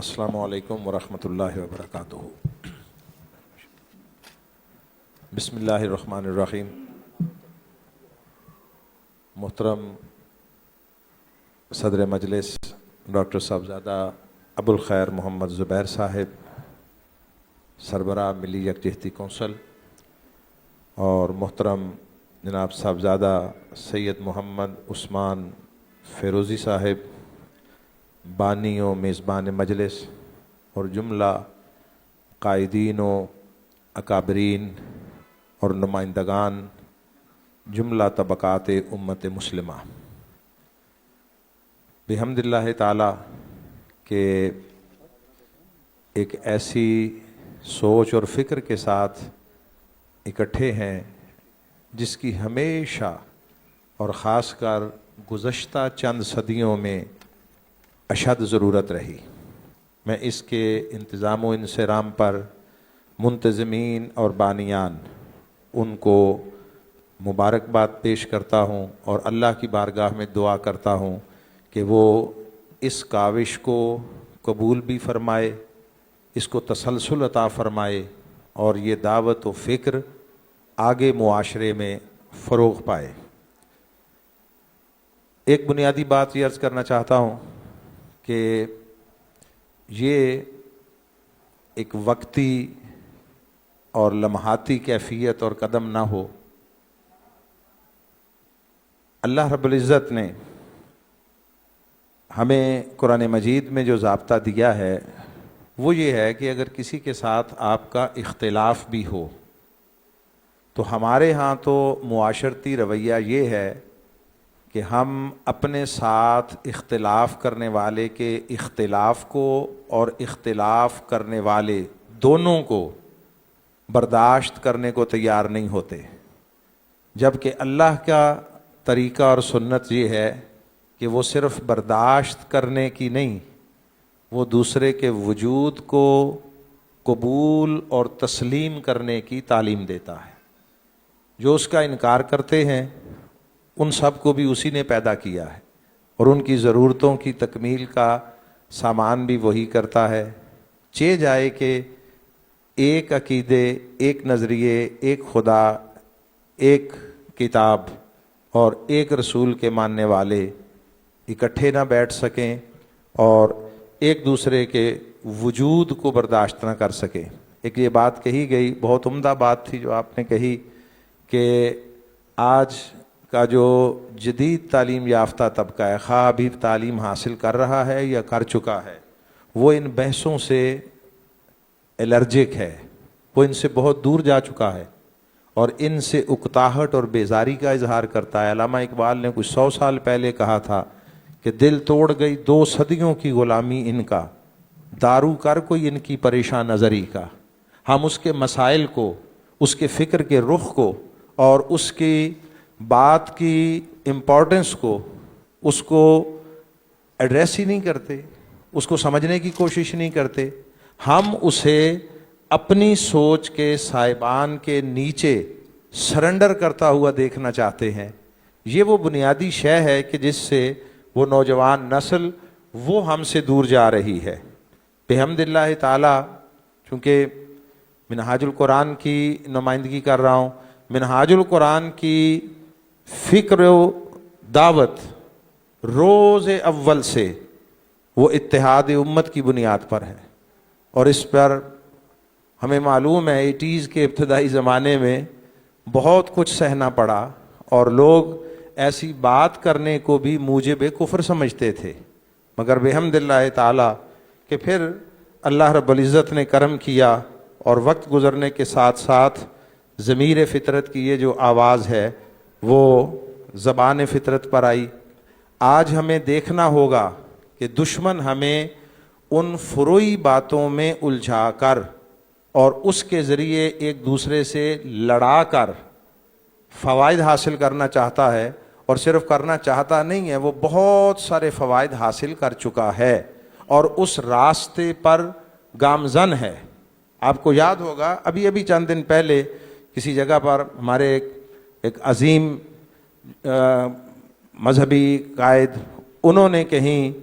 अस्सलामु अलैकुम वरहमतुल्लाहि वबरकातुहू। बिस्मिल्लाहिर्रहमानिर्रहीम। मोहतरम सदर मजलिस डॉक्टर साहबजादा अबुल खैर मोहम्मद ज़ुबैर साहिब, सरबराह मिली यकजहती कौंसल, और मोहतरम जनाब साहबजादा सैयद मोहम्मद उस्मान फ़ेरोज़ी साहिब, बानी व मेज़बान मजलिस, और जुमला कायदीन व अकाबरीन और नुमाइंदगान जुमला तबक़ात उम्मत मुस्लिमा, बिहम्दिल्लाह ताला के एक ऐसी सोच और फ़िक्र के साथ इकट्ठे हैं जिसकी हमेशा और ख़ासकर गुज़श्ता चंद सदियों में अशद ज़रूरत रही। मैं इसके इंतज़ाम व इंसराम पर मुंतज़मीन और बानियान उनको मुबारकबाद पेश करता हूँ और अल्लाह की बारगाह में दुआ करता हूँ कि वो इस काविश को कबूल भी फ़रमाए, इसको तसलसल अता फ़रमाए और ये दावत व फ़िक्र आगे मुआशरे में फ़रोग़ पाए। एक बुनियादी बात ये अर्ज़ करना चाहता हूँ कि ये एक वक्ती और लम्हाती कैफियत और कदम ना हो। अल्लाह रब्बुल इज़्ज़त ने हमें कुरान मजीद में जो ज़ाब्ता दिया है वो ये है कि अगर किसी के साथ आपका इख्तिलाफ़ भी हो तो हमारे यहाँ तो मुआशरती रवैया ये है कि हम अपने साथ इख्तिलाफ़ करने वाले के इख्तिलाफ़ को और इख्तिलाफ़ करने वाले दोनों को बर्दाश्त करने को तैयार नहीं होते, जबकि अल्लाह का तरीक़ा और सुन्नत ये है कि वो सिर्फ़ बर्दाश्त करने की नहीं, वो दूसरे के वजूद को कबूल और तस्लीम करने की तालीम देता है। जो उसका इनकार करते हैं उन सब को भी उसी ने पैदा किया है और उनकी ज़रूरतों की तकमील का सामान भी वही करता है। चे जाए कि एक अकीदे, एक नज़रिए, एक खुदा, एक किताब और एक रसूल के मानने वाले इकट्ठे ना बैठ सकें और एक दूसरे के वजूद को बर्दाश्त ना कर सकें। एक ये बात कही गई, बहुत उम्दा बात थी जो आपने कही कि आज का जो जदीद तालीम याफ्ता तबका है, खा अभी तालीम हासिल कर रहा है या कर चुका है, वो इन बहसों से एलर्जिक है, वो इनसे बहुत दूर जा चुका है और इनसे उकताहट और बेजारी का इजहार करता है। अल्लामा इकबाल ने कुछ 100 साल पहले कहा था कि दिल तोड़ गई 2 सदियों की ग़ुलामी इनका, दारू कर कोई इनकी परेशान नज़री का। हम उसके मसाइल को, उसके फ़िक्र के रुख को और उसकी बात की इम्पोर्टेंस को, उसको एड्रेस ही नहीं करते, उसको समझने की कोशिश नहीं करते। हम उसे अपनी सोच के साइबान के नीचे सरेंडर करता हुआ देखना चाहते हैं। ये वो बुनियादी शय है कि जिससे वो नौजवान नस्ल वो हमसे दूर जा रही है। बिहम्दिल्लाह ताला, चूँकि मिनहाजुल कुरान की नुमाइंदगी कर रहा हूँ, मिनहाजुल कुरान की फ़िक्र दावत रोज़ अव्वल से वो इत्तेहाद उम्मत की बुनियाद पर है और इस पर हमें मालूम है 80s के इब्तदाई ज़माने में बहुत कुछ सहना पड़ा और लोग ऐसी बात करने को भी मूजिब कुफ्र समझते थे, मगर बिहम्दिल्लाह ताला कि फिर अल्लाह रब्बुल इज़्ज़त ने करम किया और वक्त गुज़रने के साथ साथ ज़मीर फ़ितरत की ये जो आवाज़ है वो ज़बान फ़ितरत पर आई। आज हमें देखना होगा कि दुश्मन हमें उन फ़ुरूई बातों में उलझा कर और उसके ज़रिए एक दूसरे से लड़ा कर फ़वाइद हासिल करना चाहता है, और सिर्फ़ करना चाहता नहीं है, वो बहुत सारे फ़वाइद हासिल कर चुका है और उस रास्ते पर गामज़न है। आपको याद होगा अभी अभी चंद दिन पहले किसी जगह पर हमारे एक अजीम मजहबी कायद, उन्होंने कहीं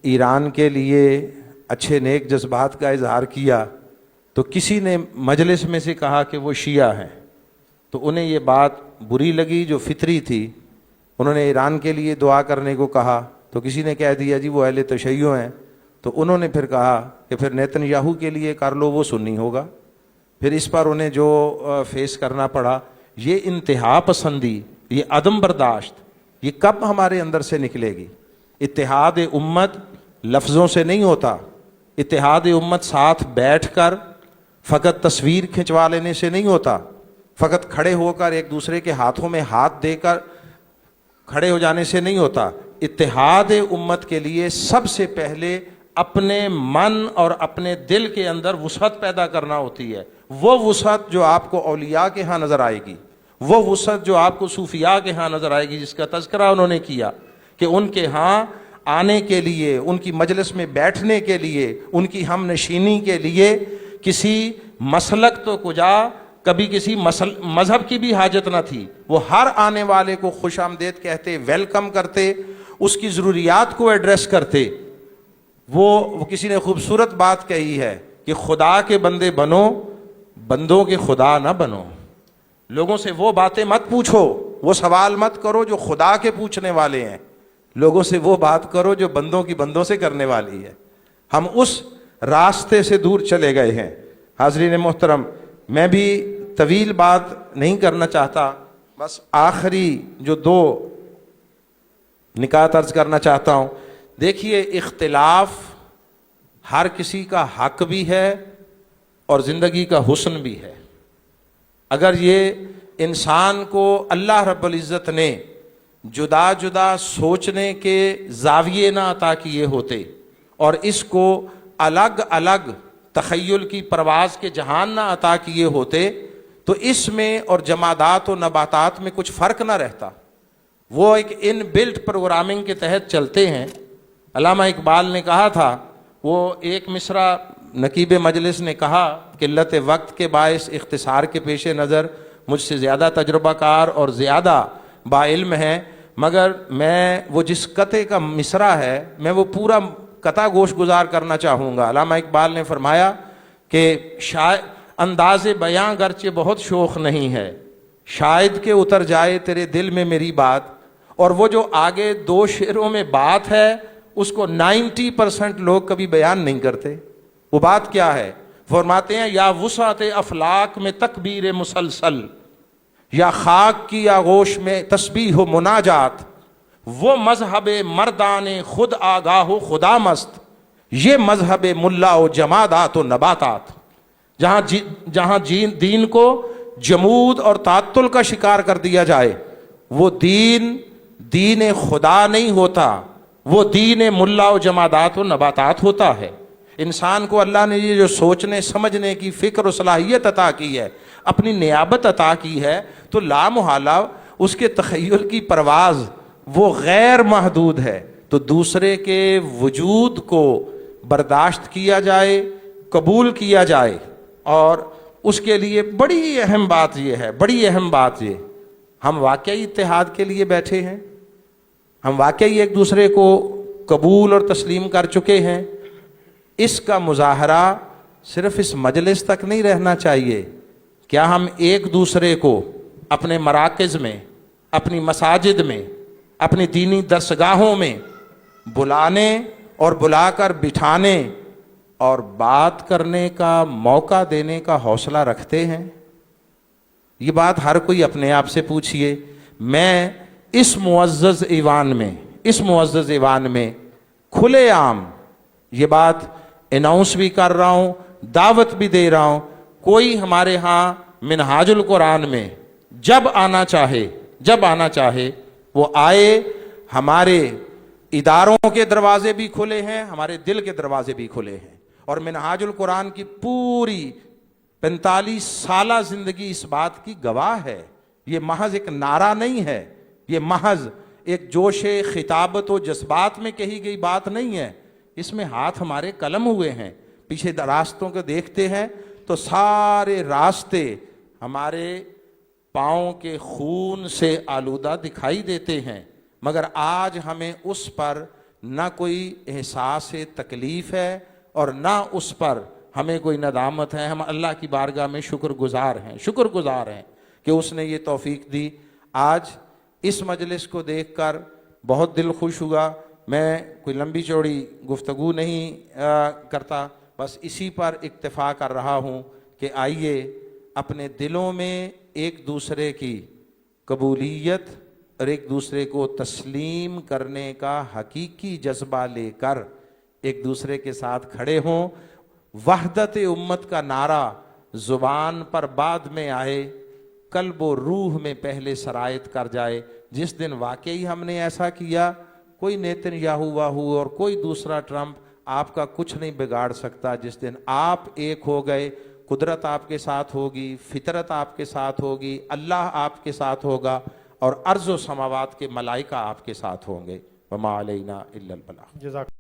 ईरान के लिए अच्छे नेक जज्बात का इजहार किया तो किसी ने मजलिस में से कहा कि वो शिया हैं, तो उन्हें ये बात बुरी लगी जो फितरी थी। उन्होंने ईरान के लिए दुआ करने को कहा तो किसी ने कह दिया जी वो अहले तशय्यो हैं, तो उन्होंने फिर कहा कि फिर नेतन्याहू के लिए कर लो, वो सुन्नी होगा। फिर इस पर उन्हें जो फेस करना पड़ा, ये इंतहा पसंदी, ये अदम बर्दाश्त, ये कब हमारे अंदर से निकलेगी? इत्तेहाद उम्मत लफ्ज़ों से नहीं होता, इत्तेहाद उम्मत साथ बैठकर फ़कत तस्वीर खिंचवा लेने से नहीं होता, फ़कत खड़े होकर एक दूसरे के हाथों में हाथ देकर खड़े हो जाने से नहीं होता। इत्तेहाद उम्मत के लिए सबसे पहले अपने मन और अपने दिल के अंदर वुसअत पैदा करना होती है। वो वुसअत जो आपको औलिया के यहाँ नज़र आएगी, वो वुसअत जो आपको सूफिया के यहाँ नज़र आएगी, जिसका तज़किरा उन्होंने किया कि उनके यहाँ आने के लिए, उनकी मजलिस में बैठने के लिए, उनकी हम नशीनी के लिए किसी मसलक तो कुजा, कभी किसी मजहब की भी हाजत ना थी। वो हर आने वाले को खुश आमदेद कहते, वेलकम करते, उसकी ज़रूरियात को एड्रेस करते। वो किसी ने खूबसूरत बात कही है कि खुदा के बंदे बनो, बंदों के खुदा ना बनो। लोगों से वो बातें मत पूछो, वो सवाल मत करो जो खुदा के पूछने वाले हैं, लोगों से वो बात करो जो बंदों की बंदों से करने वाली है। हम उस रास्ते से दूर चले गए हैं। हाज़रीन मोहतरम, मैं भी तवील बात नहीं करना चाहता, बस आखिरी जो दो निकात अर्ज करना चाहता हूँ। देखिए, इख्तिलाफ हर किसी का हक भी है और ज़िंदगी का हुस्न भी है। अगर ये इंसान को अल्लाह रब्बुल इज़्ज़त ने जुदा जुदा सोचने के ज़ाविये ना अता किए होते और इसको अलग अलग तख़य्युल की परवाज़ के जहान ना अता किए होते, तो इसमें और जमादात और नबातात में कुछ फ़र्क ना रहता। वो एक इन बिल्ट प्रोग्रामिंग के तहत चलते हैं। अल्लामा इकबाल ने कहा था, वो एक मिसरा नकीब मजलिस ने कहा, किल्लत वक्त के बायस इख्तिसार के पेश नज़र मुझसे ज़्यादा तजुर्बाकार और ज़्यादा बाइल्म है, मगर मैं वो जिस कते का मिसरा है मैं वो पूरा कता गोश गुजार करना चाहूँगा। अल्लामा इकबाल ने फरमाया कि शायद अंदाज़े बयां गर्चे बहुत शोख नहीं है, शायद के उतर जाए तेरे दिल में मेरी बात। और वो जो आगे दो शेरों में बात है उसको 90% लोग कभी बयान नहीं करते। वो बात क्या है? फरमाते हैं, या वुसाते अफलाक में तकबीर मुसलसल, या खाक की आगोश में तस्बीह हो मुनाजात, वो मजहब मर्दाने खुद आगाह खुदा मस्त, ये मजहब मुल्ला व जमादात व नबातात। जहाँ दीन को जमूद और तात्तुल का शिकार कर दिया जाए, वो दीन खुदा नहीं होता, वो दीन मुल्ला व जमादात व नबातात होता है। इंसान को अल्लाह ने ये जो सोचने समझने की फ़िक्र और सलाहियत अता की है, अपनी नियाबत अता की है, तो लामुहाला उसके तख़य्युल की परवाज़ वो गैर महदूद है। तो दूसरे के वजूद को बर्दाश्त किया जाए, कबूल किया जाए। और उसके लिए बड़ी अहम बात ये है, बड़ी अहम बात ये, हम वाकई इत्तेहाद के लिए बैठे हैं, हम वाकई एक दूसरे को कबूल और तस्लीम कर चुके हैं। इसका मुजाहरा सिर्फ इस मजलिस तक नहीं रहना चाहिए। क्या हम एक दूसरे को अपने मराकज़ में, अपनी मसाजिद में, अपनी दीनी दरसगाहों में बुलाने और बुलाकर बिठाने और बात करने का मौका देने का हौसला रखते हैं? ये बात हर कोई अपने आप से पूछिए। मैं इस मुअज़्ज़ज़ ईवान में खुलेआम ये बात अनाउंस भी कर रहा हूँ, दावत भी दे रहा हूँ, कोई हमारे यहाँ मिनहाजुल कुरान में जब आना चाहे वो आए। हमारे इदारों के दरवाजे भी खुले हैं, हमारे दिल के दरवाजे भी खुले हैं। और मिनहाजुल कुरान की पूरी 45 साला ज़िंदगी इस बात की गवाह है। ये महज एक नारा नहीं है, ये महज एक जोशे खिताबत व जज्बात में कही गई बात नहीं है। इसमें हाथ हमारे कलम हुए हैं। पीछे रास्तों को देखते हैं तो सारे रास्ते हमारे पाँव के खून से आलूदा दिखाई देते हैं, मगर आज हमें उस पर न कोई एहसास तकलीफ़ है اور نہ اس پر ہمیں کوئی ندامت ہے. ہم اللہ کی بارگاہ میں شکر گزار ہیں کہ اس نے یہ توفیق دی. آج اس مجلس کو دیکھ کر بہت دل خوش ہوا. میں کوئی لمبی چوڑی گفتگو نہیں کرتا، بس اسی پر اکتفا کر رہا ہوں کہ آئیے اپنے دلوں میں ایک دوسرے کی قبولیت اور ایک دوسرے کو تسلیم کرنے کا حقیقی جذبہ لے کر ایک دوسرے کے ساتھ کھڑے ہوں. وحدت امت کا نعرہ زبان پر بعد میں آئے، قلب و روح میں پہلے سرایت کر جائے. جس دن واقعی ہم نے ایسا کیا، کوئی نیتن یاہو واہو اور کوئی دوسرا ٹرمپ آپ کا کچھ نہیں بگاڑ سکتا. جس دن آپ ایک ہو گئے، قدرت آپ کے ساتھ ہوگی، فطرت آپ کے ساتھ ہوگی، اللہ آپ کے ساتھ ہوگا اور ارض و سماوات کے ملائکہ آپ کے ساتھ ہوں گے. وما علینا الا البلاغ.